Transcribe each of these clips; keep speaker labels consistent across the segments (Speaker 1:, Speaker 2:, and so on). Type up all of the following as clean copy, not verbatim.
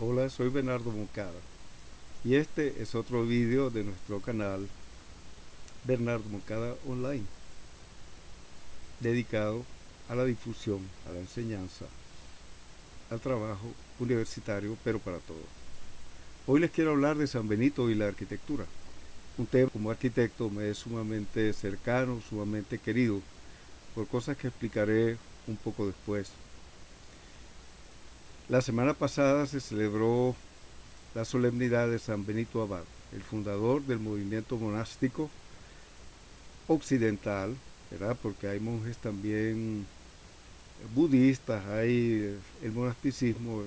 Speaker 1: Hola, soy Bernardo Moncada y este es otro vídeo de nuestro canal Bernardo Moncada Online, dedicado a la difusión, a la enseñanza, al trabajo universitario, pero para todos. Hoy les quiero hablar de San Benito y la arquitectura. Un tema como arquitecto me es sumamente cercano, sumamente querido, por cosas que explicaré un poco después. La semana pasada se celebró la solemnidad de San Benito Abad, el fundador del movimiento monástico occidental, ¿verdad? Porque hay monjes también budistas, hay el monasticismo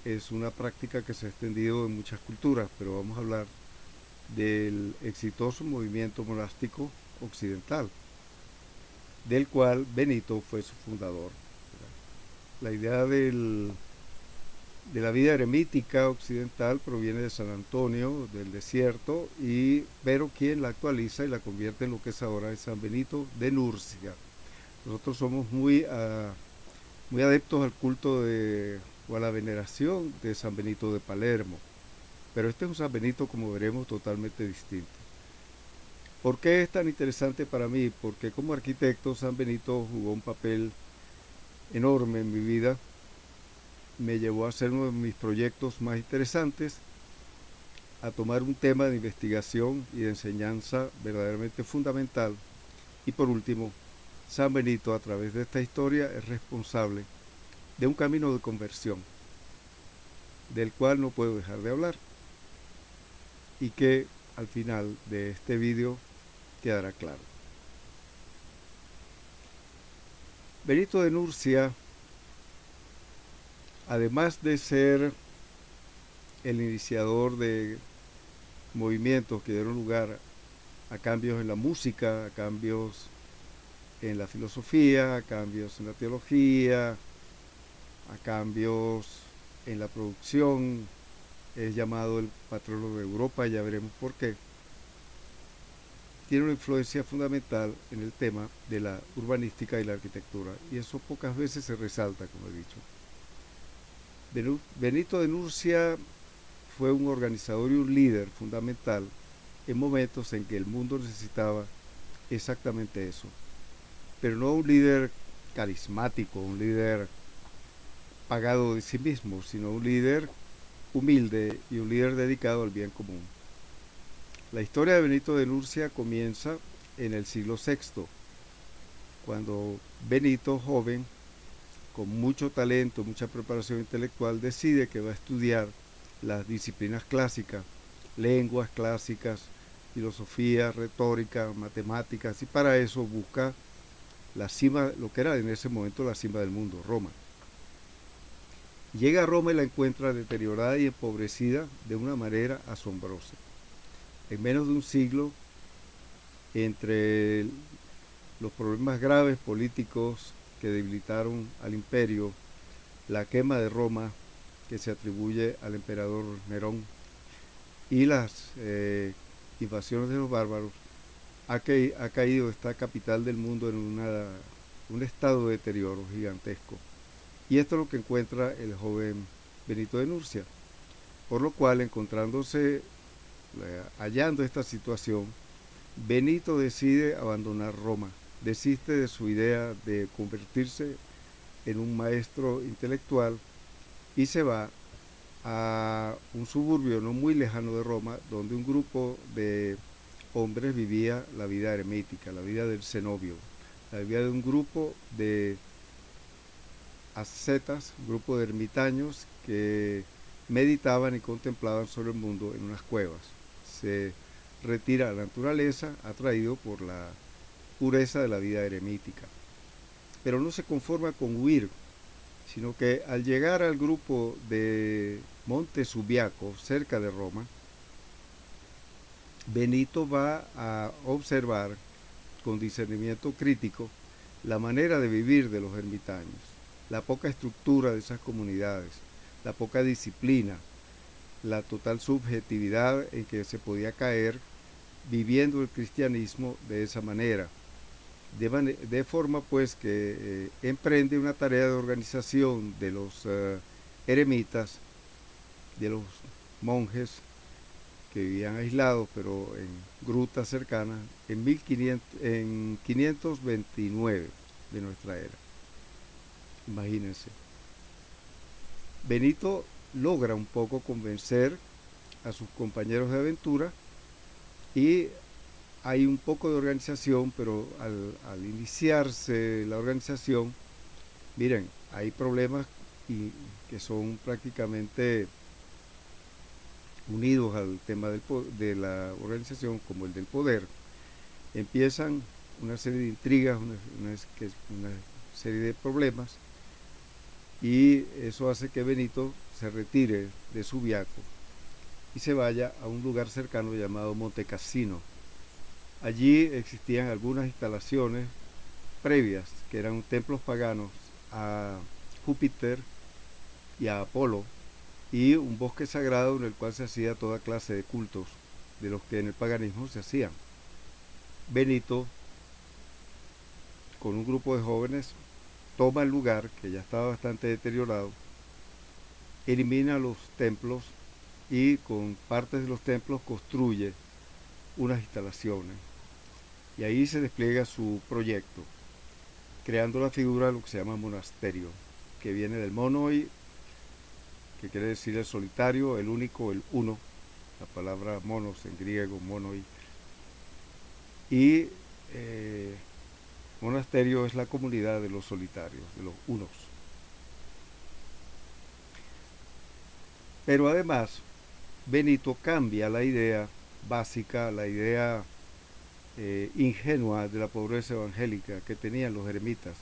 Speaker 1: es una práctica que se ha extendido en muchas culturas, pero vamos a hablar del exitoso movimiento monástico occidental, del cual Benito fue su fundador. La idea de la vida eremítica occidental proviene de San Antonio, del desierto, pero quien la actualiza y la convierte en lo que es ahora es San Benito de Nurcia. Nosotros somos muy adeptos al o a la veneración de San Benito de Palermo, pero este es un San Benito, como veremos, totalmente distinto. ¿Por qué es tan interesante para mí? Porque como arquitecto San Benito jugó un papel enorme en mi vida, me llevó a hacer uno de mis proyectos más interesantes, a tomar un tema de investigación y de enseñanza verdaderamente fundamental. Y por último, San Benito, a través de esta historia, es responsable de un camino de conversión, del cual no puedo dejar de hablar, y que al final de este vídeo quedará claro. Benito de Nurcia, además de ser el iniciador de movimientos que dieron lugar a cambios en la música, a cambios en la filosofía, a cambios en la teología, a cambios en la producción, es llamado el patrono de Europa, ya veremos por qué. Tiene una influencia fundamental en el tema de la urbanística y la arquitectura, y eso pocas veces se resalta, como he dicho. Benito de Nurcia fue un organizador y un líder fundamental en momentos en que el mundo necesitaba exactamente eso, pero no un líder carismático, un líder pagado de sí mismo, sino un líder humilde y un líder dedicado al bien común. La historia de Benito de Nurcia comienza en el siglo VI, cuando Benito, joven, con mucho talento, mucha preparación intelectual, decide que va a estudiar las disciplinas clásicas, lenguas clásicas, filosofía, retórica, matemáticas, y para eso busca la cima, lo que era en ese momento la cima del mundo, Roma. Llega a Roma y la encuentra deteriorada y empobrecida de una manera asombrosa. En menos de un siglo, entre los problemas graves políticos que debilitaron al imperio, la quema de Roma, que se atribuye al emperador Nerón, y las invasiones de los bárbaros, ha caído esta capital del mundo en un estado de deterioro gigantesco. Y esto es lo que encuentra el joven Benito de Nurcia, por lo cual, hallando esta situación, Benito decide abandonar Roma, desiste de su idea de convertirse en un maestro intelectual y se va a un suburbio no muy lejano de Roma, donde un grupo de hombres vivía la vida eremítica, la vida del cenobio, la vida de un grupo de ascetas, un grupo de ermitaños que meditaban y contemplaban sobre el mundo en unas cuevas. Se retira a la naturaleza, atraído por la pureza de la vida eremítica. Pero no se conforma con huir, sino que al llegar al grupo de Monte Subiaco, cerca de Roma, Benito va a observar con discernimiento crítico la manera de vivir de los ermitaños, la poca estructura de esas comunidades, la poca disciplina, la total subjetividad en que se podía caer viviendo el cristianismo de esa manera. De forma pues que emprende una tarea de organización de los eremitas de los monjes que vivían aislados, pero en grutas cercanas, en 529 de nuestra era. Imagínense. Benito logra un poco convencer a sus compañeros de aventura y hay un poco de organización, pero al iniciarse la organización, miren, hay problemas que son prácticamente unidos al tema de la organización, como el del poder. Empiezan una serie de intrigas, una serie de problemas, y eso hace que Benito se retire de Subiaco y se vaya a un lugar cercano llamado Montecassino. Allí existían algunas instalaciones previas, que eran templos paganos a Júpiter y a Apolo, y un bosque sagrado en el cual se hacía toda clase de cultos, de los que en el paganismo se hacían. Benito, con un grupo de jóvenes, toma el lugar, que ya estaba bastante deteriorado, elimina los templos y con partes de los templos construye unas instalaciones. Y ahí se despliega su proyecto, creando la figura de lo que se llama monasterio, que viene del monoi, que quiere decir el solitario, el único, el uno, la palabra monos en griego, monoi. Y monasterio es la comunidad de los solitarios, de los unos. Pero además, Benito cambia la idea básica, la idea ingenua de la pobreza evangélica que tenían los eremitas,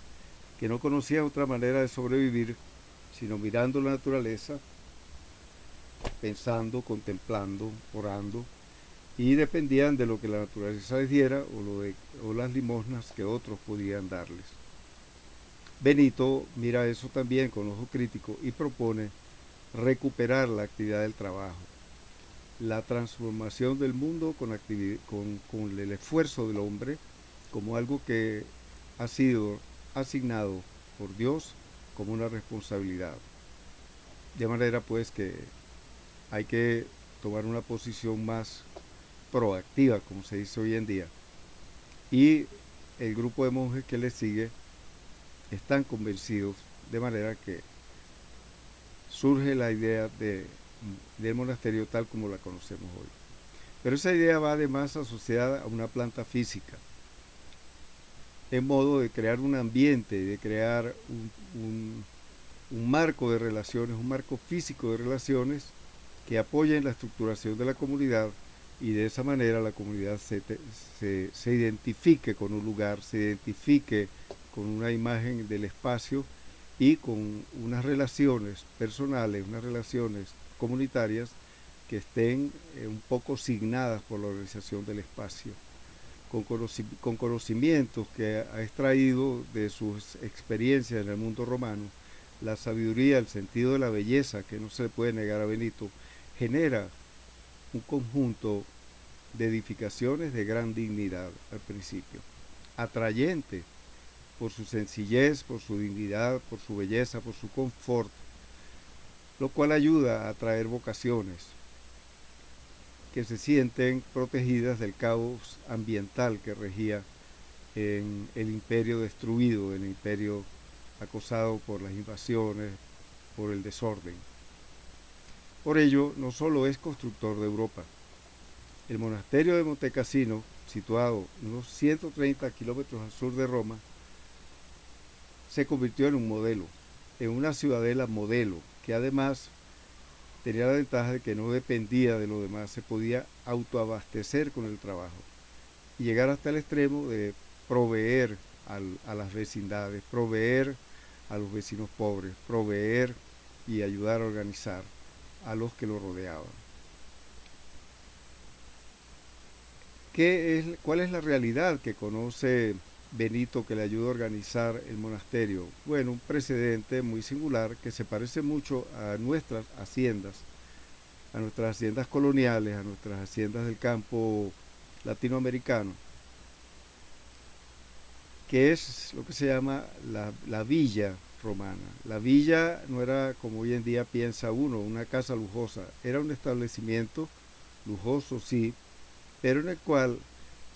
Speaker 1: que no conocían otra manera de sobrevivir sino mirando la naturaleza, pensando, contemplando, orando, y dependían de lo que la naturaleza les diera o las limosnas que otros podían darles. Benito mira eso también con ojo crítico y propone recuperar la actividad del trabajo, la transformación del mundo con el esfuerzo del hombre como algo que ha sido asignado por Dios como una responsabilidad. De manera pues que hay que tomar una posición más proactiva, como se dice hoy en día. Y el grupo de monjes que le sigue están convencidos, de manera que surge la idea del monasterio tal como la conocemos hoy. Pero esa idea va además asociada a una planta física, en modo de crear un ambiente, de crear un marco de relaciones, un marco físico de relaciones que apoyen la estructuración de la comunidad, y de esa manera la comunidad se identifique con un lugar, se identifique con una imagen del espacio y con unas relaciones personales, unas relaciones comunitarias que estén un poco signadas por la organización del espacio, con conocimientos que ha extraído de sus experiencias en el mundo romano. La sabiduría, el sentido de la belleza, que no se le puede negar a Benito, genera un conjunto de edificaciones de gran dignidad al principio, atrayente por su sencillez, por su dignidad, por su belleza, por su confort, lo cual ayuda a atraer vocaciones que se sienten protegidas del caos ambiental que regía en el imperio destruido, en el imperio acosado por las invasiones, por el desorden. Por ello, no solo es constructor de Europa. El monasterio de Montecassino, situado unos 130 kilómetros al sur de Roma, se convirtió en un modelo, en una ciudadela modelo, que además tenía la ventaja de que no dependía de lo demás, se podía autoabastecer con el trabajo y llegar hasta el extremo de proveer a las vecindades, proveer a los vecinos pobres, proveer y ayudar a organizar a los que lo rodeaban. ¿Cuál es la realidad que conoce Benito que le ayuda a organizar el monasterio? Bueno, un precedente muy singular que se parece mucho a nuestras haciendas coloniales, a nuestras haciendas del campo latinoamericano, que es lo que se llama la villa romana. La villa no era como hoy en día piensa uno, una casa lujosa, era un establecimiento lujoso, sí, pero en el cual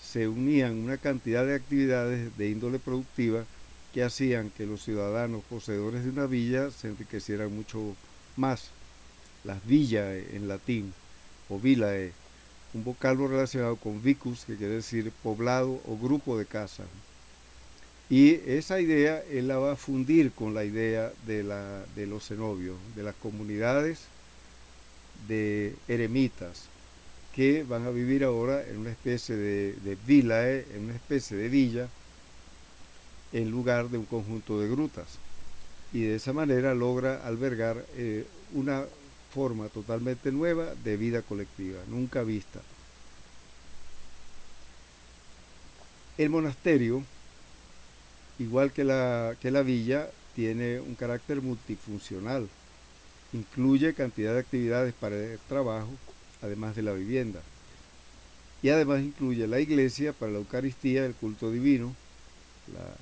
Speaker 1: se unían una cantidad de actividades de índole productiva que hacían que los ciudadanos poseedores de una villa se enriquecieran mucho más. Las villae en latín, o villae, un vocablo relacionado con vicus, que quiere decir poblado o grupo de casas. Y esa idea él la va a fundir con la idea de los cenobios, de las comunidades de eremitas, que van a vivir ahora en una especie de villae, en una especie de villa, en lugar de un conjunto de grutas. Y de esa manera logra albergar una forma totalmente nueva de vida colectiva, nunca vista. El monasterio, igual que la villa, tiene un carácter multifuncional. Incluye cantidad de actividades para el trabajo, además de la vivienda. Y además incluye la iglesia para la Eucaristía, el culto divino,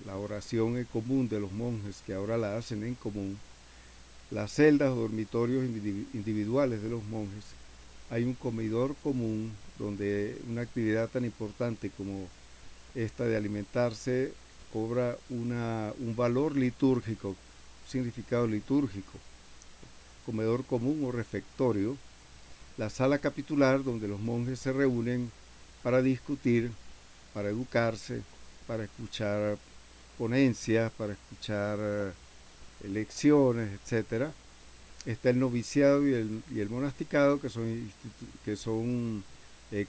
Speaker 1: la oración en común de los monjes que ahora la hacen en común, las celdas o dormitorios individuales de los monjes. Hay un comedor común donde una actividad tan importante como esta de alimentarse cobra un valor litúrgico, significado litúrgico. Comedor común o refectorio, la sala capitular donde los monjes se reúnen para discutir, para educarse, para escuchar ponencias, para escuchar lecciones, etc. Está el noviciado y el monasticado, que son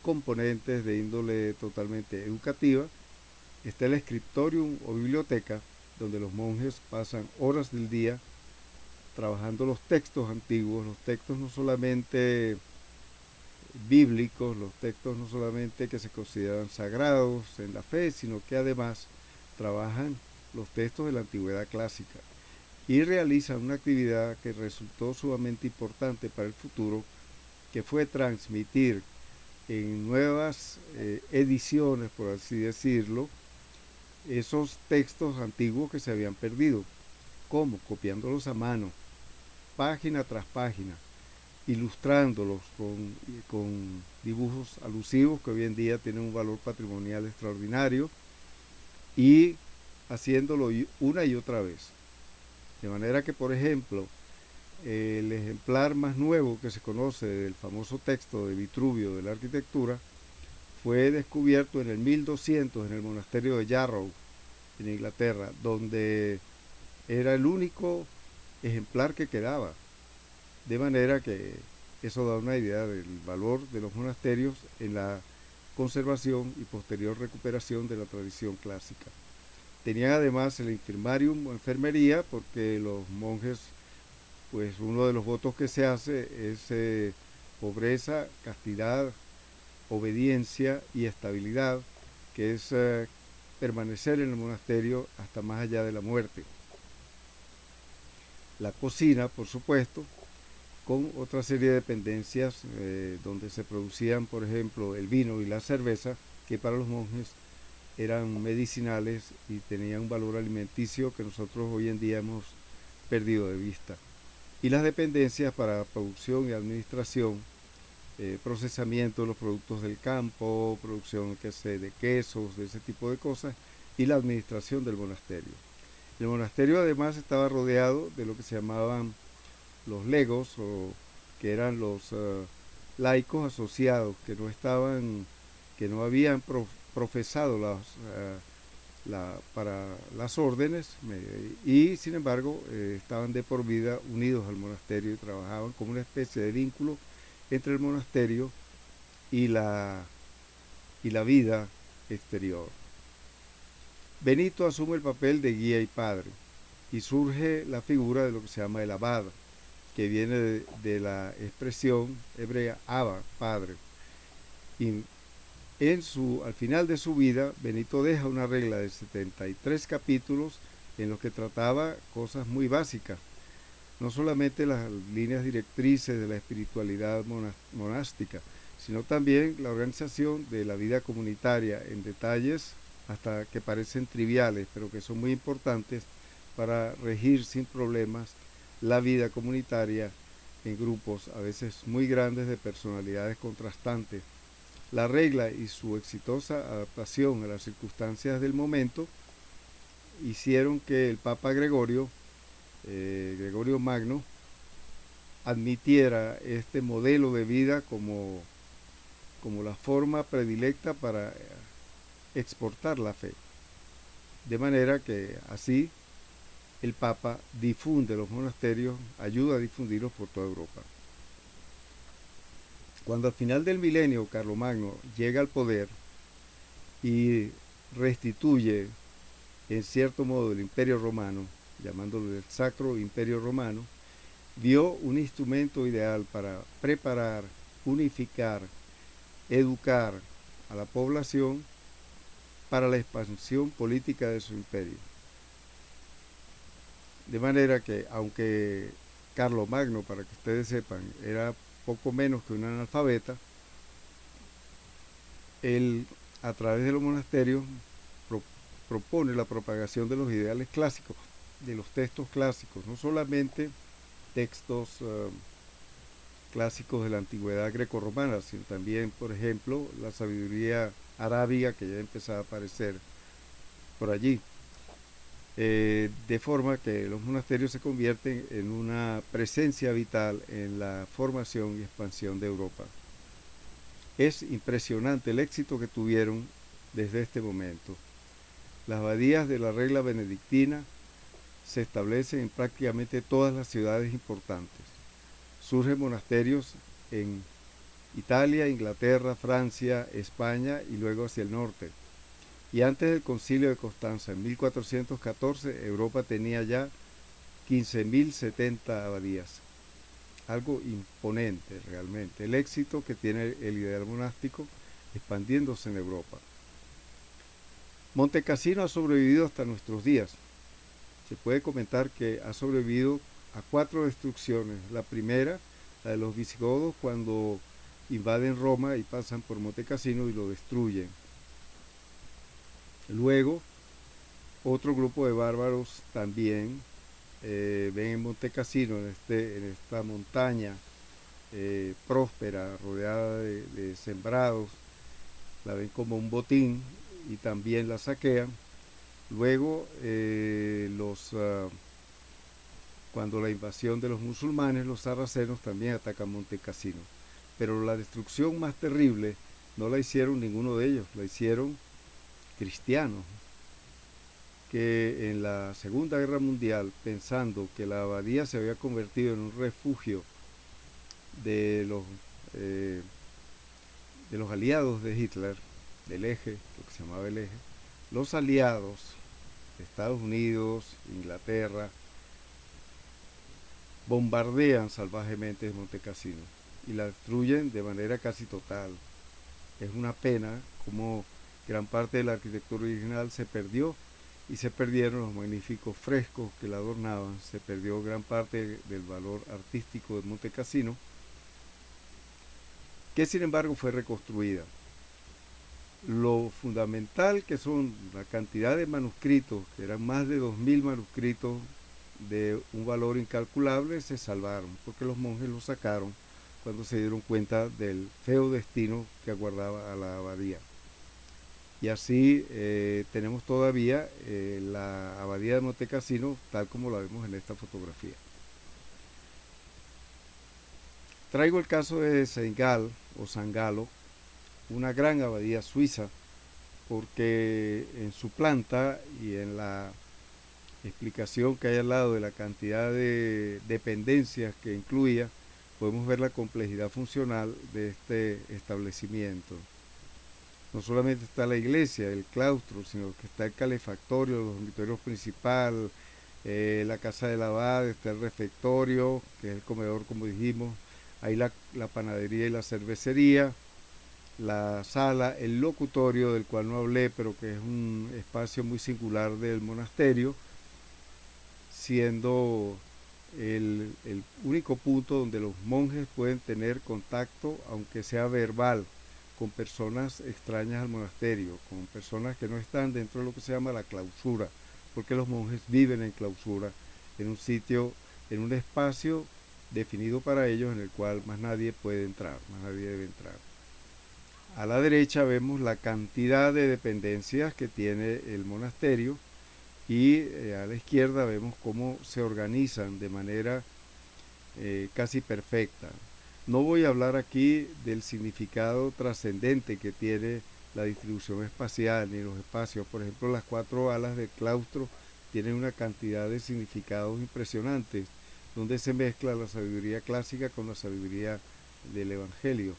Speaker 1: componentes de índole totalmente educativa. Está el scriptorium o biblioteca, donde los monjes pasan horas del día trabajando los textos antiguos, los textos no solamente bíblicos, los textos no solamente que se consideran sagrados en la fe, sino que además trabajan los textos de la antigüedad clásica y realizan una actividad que resultó sumamente importante para el futuro, que fue transmitir en nuevas ediciones, por así decirlo, esos textos antiguos que se habían perdido. ¿Cómo? Copiándolos a mano, página tras página, ilustrándolos con dibujos alusivos que hoy en día tienen un valor patrimonial extraordinario y haciéndolo una y otra vez. De manera que, por ejemplo, el ejemplar más nuevo que se conoce del famoso texto de Vitruvio de la arquitectura fue descubierto en el 1200 en el monasterio de Jarrow, en Inglaterra, donde era el único ejemplar que quedaba. De manera que eso da una idea del valor de los monasterios en la conservación y posterior recuperación de la tradición clásica. Tenían además el infirmarium o enfermería, porque los monjes, pues uno de los votos que se hace es pobreza, castidad, obediencia y estabilidad, que es permanecer en el monasterio hasta más allá de la muerte. La cocina, por supuesto, con otra serie de dependencias donde se producían, por ejemplo, el vino y la cerveza, que para los monjes eran medicinales y tenían un valor alimenticio que nosotros hoy en día hemos perdido de vista. Y las dependencias para producción y administración, procesamiento de los productos del campo, producción de quesos, de ese tipo de cosas, y la administración del monasterio. El monasterio además estaba rodeado de lo que se llamaban los legos, o que eran los laicos asociados, que no habían profesado para las órdenes, y sin embargo estaban de por vida unidos al monasterio y trabajaban como una especie de vínculo entre el monasterio y la vida exterior. Benito asume el papel de guía y padre, y surge la figura de lo que se llama el abad, que viene de la expresión hebrea Abba, padre. Y al final de su vida, Benito deja una regla de 73 capítulos en los que trataba cosas muy básicas, no solamente las líneas directrices de la espiritualidad monástica, sino también la organización de la vida comunitaria en detalles hasta que parecen triviales, pero que son muy importantes para regir sin problemas la vida comunitaria en grupos a veces muy grandes de personalidades contrastantes. La regla y su exitosa adaptación a las circunstancias del momento hicieron que el Papa Gregorio, Gregorio Magno, admitiera este modelo de vida como la forma predilecta para exportar la fe. De manera que así el Papa difunde los monasterios, ayuda a difundirlos por toda Europa. Cuando al final del milenio Carlomagno llega al poder y restituye en cierto modo el Imperio Romano, llamándolo el Sacro Imperio Romano, vio un instrumento ideal para preparar, unificar, educar a la población para la expansión política de su imperio. De manera que, aunque Carlomagno, para que ustedes sepan, era poco menos que un analfabeta, él, a través de los monasterios, propone la propagación de los ideales clásicos, de los textos clásicos, no solamente textos clásicos de la antigüedad grecorromana, sino también, por ejemplo, la sabiduría arábiga que ya empezaba a aparecer por allí. De forma que los monasterios se convierten en una presencia vital en la formación y expansión de Europa. Es impresionante el éxito que tuvieron desde este momento. Las abadías de la regla benedictina se establecen en prácticamente todas las ciudades importantes. Surgen monasterios en Italia, Inglaterra, Francia, España y luego hacia el norte. Y antes del Concilio de Constanza, en 1414, Europa tenía ya 15.070 abadías. Algo imponente realmente. El éxito que tiene el ideal monástico expandiéndose en Europa. Monte Cassino ha sobrevivido hasta nuestros días. Se puede comentar que ha sobrevivido a 4 destrucciones. La primera, la de los visigodos, cuando invaden Roma y pasan por Monte Cassino y lo destruyen. Luego, otro grupo de bárbaros también ven en Monte Cassino, en esta montaña próspera, rodeada de sembrados, la ven como un botín y también la saquean. Luego, cuando la invasión de los musulmanes, los sarracenos también atacan Monte Cassino. Pero la destrucción más terrible no la hicieron ninguno de ellos, la hicieron cristianos, que en la Segunda Guerra Mundial, pensando que la abadía se había convertido en un refugio de los aliados de Hitler, del eje, lo que se llamaba el eje, los aliados de Estados Unidos, Inglaterra, bombardean salvajemente Monte Cassino y la destruyen de manera casi total. Es una pena como gran parte de la arquitectura original se perdió y se perdieron los magníficos frescos que la adornaban, se perdió gran parte del valor artístico de Monte Cassino, que sin embargo fue reconstruida. Lo fundamental que son la cantidad de manuscritos, que eran más de 2000 manuscritos de un valor incalculable, se salvaron, porque los monjes los sacaron cuando se dieron cuenta del feo destino que aguardaba a la abadía. Y así tenemos todavía la abadía de Monte Cassino tal como la vemos en esta fotografía. Traigo el caso de Saint-Gall o San Galo, una gran abadía suiza, porque en su planta y en la explicación que hay al lado de la cantidad de dependencias que incluía, podemos ver la complejidad funcional de este establecimiento. No solamente está la iglesia, el claustro, sino que está el calefactorio, los dormitorios principal, la casa del abad, está el refectorio, que es el comedor como dijimos, hay la panadería y la cervecería, la sala, el locutorio del cual no hablé, pero que es un espacio muy singular del monasterio, siendo el único punto donde los monjes pueden tener contacto, aunque sea verbal, con personas extrañas al monasterio, con personas que no están dentro de lo que se llama la clausura, porque los monjes viven en clausura, en un sitio, en un espacio definido para ellos en el cual más nadie puede entrar, más nadie debe entrar. A la derecha vemos la cantidad de dependencias que tiene el monasterio y a la izquierda vemos cómo se organizan de manera casi perfecta. No voy a hablar aquí del significado trascendente que tiene la distribución espacial ni los espacios. Por ejemplo, las 4 alas del claustro tienen una cantidad de significados impresionantes, donde se mezcla la sabiduría clásica con la sabiduría del Evangelio.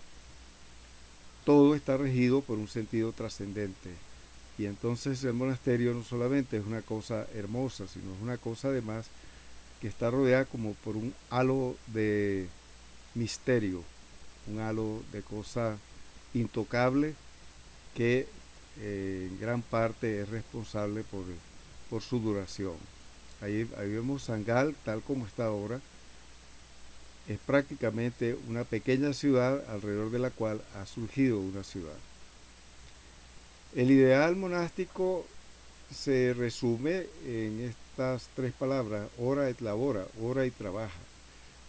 Speaker 1: Todo está regido por un sentido trascendente. Y entonces el monasterio no solamente es una cosa hermosa, sino es una cosa además que está rodeada como por un halo de misterio, un halo de cosa intocable que en gran parte es responsable por su duración. Ahí vemos Sangal tal como está ahora. Es prácticamente una pequeña ciudad alrededor de la cual ha surgido una ciudad. El ideal monástico se resume en estas 3 palabras: ora et labora, ora y trabaja.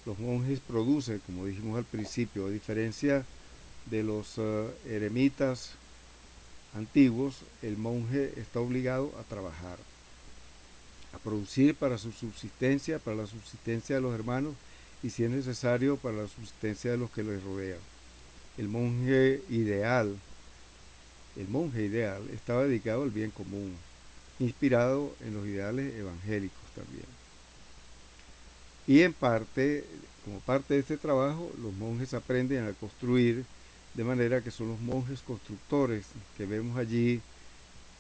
Speaker 1: Los monjes producen, como dijimos al principio, a diferencia de los eremitas antiguos, el monje está obligado a trabajar, a producir para su subsistencia, para la subsistencia de los hermanos y, si es necesario, para la subsistencia de los que les rodean. El monje ideal estaba dedicado al bien común, inspirado en los ideales evangélicos también. Y en parte, como parte de este trabajo, los monjes aprenden a construir, de manera que son los monjes constructores que vemos allí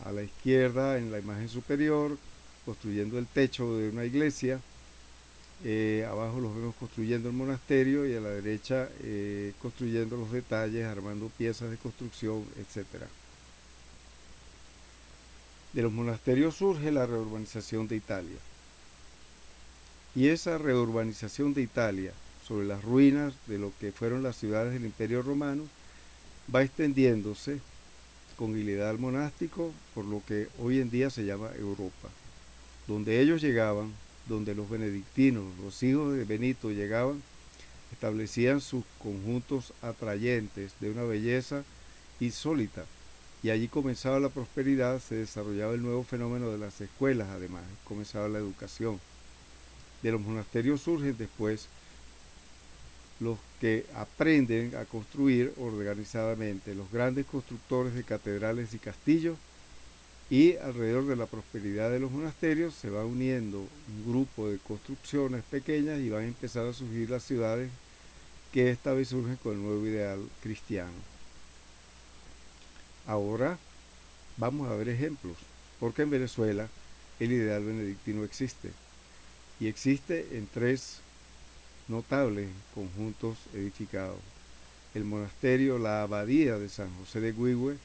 Speaker 1: a la izquierda en la imagen superior, construyendo el techo de una iglesia. Abajo los vemos construyendo el monasterio y a la derecha construyendo los detalles, armando piezas de construcción, etc. De los monasterios surge la reurbanización de Italia. Y esa reurbanización de Italia sobre las ruinas de lo que fueron las ciudades del Imperio Romano va extendiéndose con el ideal monástico por lo que hoy en día se llama Europa. Donde ellos llegaban, donde los benedictinos, los hijos de Benito llegaban, establecían sus conjuntos atrayentes de una belleza insólita. Y allí comenzaba la prosperidad, se desarrollaba el nuevo fenómeno de las escuelas, además, comenzaba la educación. De los monasterios surgen después los que aprenden a construir organizadamente, los grandes constructores de catedrales y castillos, y alrededor de la prosperidad de los monasterios se va uniendo un grupo de construcciones pequeñas y van a empezar a surgir las ciudades que esta vez surgen con el nuevo ideal cristiano. Ahora vamos a ver ejemplos, porque en Venezuela el ideal benedictino existe, y existe en 3 notables conjuntos edificados: el monasterio, la abadía de San José de Güigüe,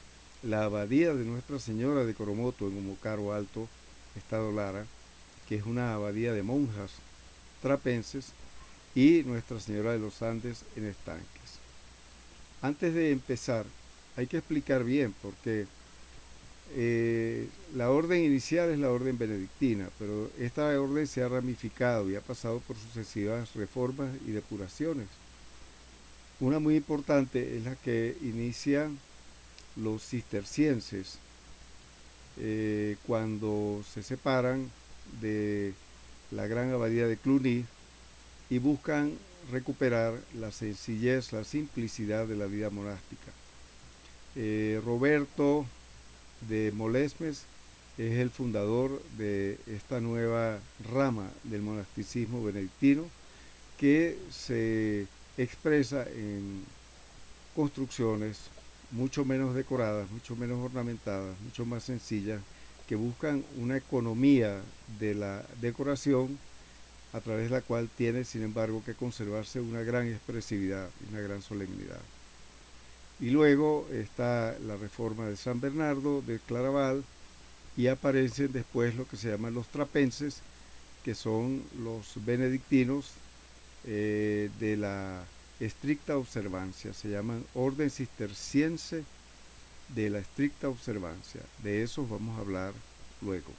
Speaker 1: la abadía de Nuestra Señora de Coromoto en Humocaro Alto, Estado Lara, que es una abadía de monjas trapenses, y Nuestra Señora de los Andes en Estanques. Antes de empezar, hay que explicar bien porque la orden inicial es la orden benedictina, pero esta orden se ha ramificado y ha pasado por sucesivas reformas y depuraciones. Una muy importante es la que inician los cistercienses cuando se separan de la gran abadía de Cluny y buscan recuperar la sencillez, la simplicidad de la vida monástica. Roberto de Molesmes es el fundador de esta nueva rama del monasticismo benedictino, que se expresa en construcciones mucho menos decoradas, mucho menos ornamentadas, mucho más sencillas, que buscan una economía de la decoración a través de la cual tiene, sin embargo, que conservarse una gran expresividad y una gran solemnidad. Y luego está la reforma de San Bernardo, de Claraval, y aparecen después lo que se llaman los trapenses, que son los benedictinos de la estricta observancia, se llaman orden cisterciense de la estricta observancia. De esos vamos a hablar luego.